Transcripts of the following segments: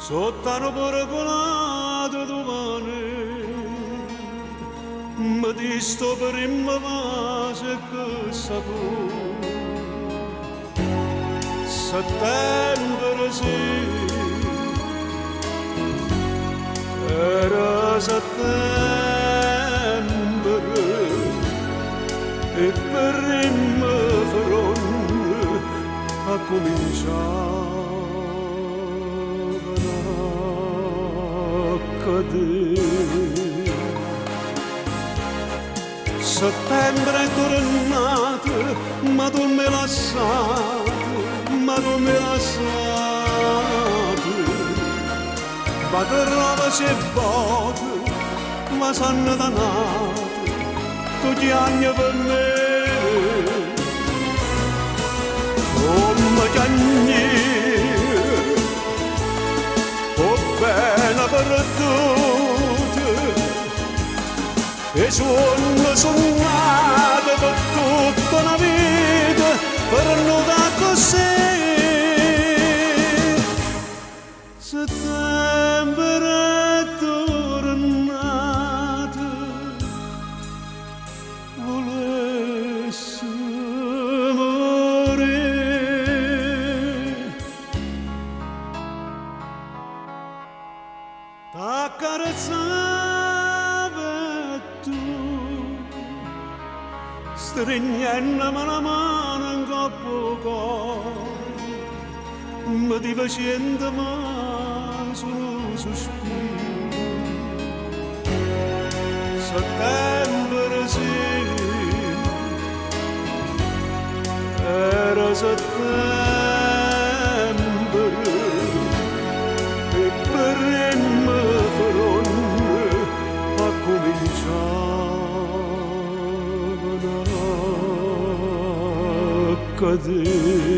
Sottano porcolato domani, mi disto per in base che sapore. Settembre sì, era settembre, e per in fronte a cominciare. Settembre è tornato, ma tu me l'hai lasciato, ma te roba c'è voto, ma sanno dannato, tutti anni per me, come canni, oh bene per tutti, e sono sognato per tutta una vita, per nulla così. Settembre è tornato, volessi morire, t'accarezzava tu, stringendomi la mano in coppa cuore, mi ti facendo mai solo sospiro. Settembre sì, era settembre, e per il mio fronte a cominciare a cadere.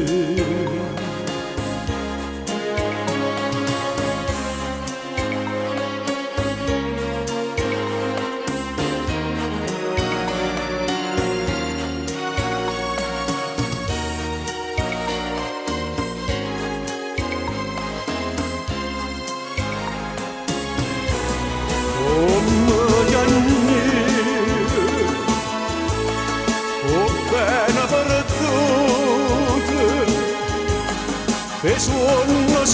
E suono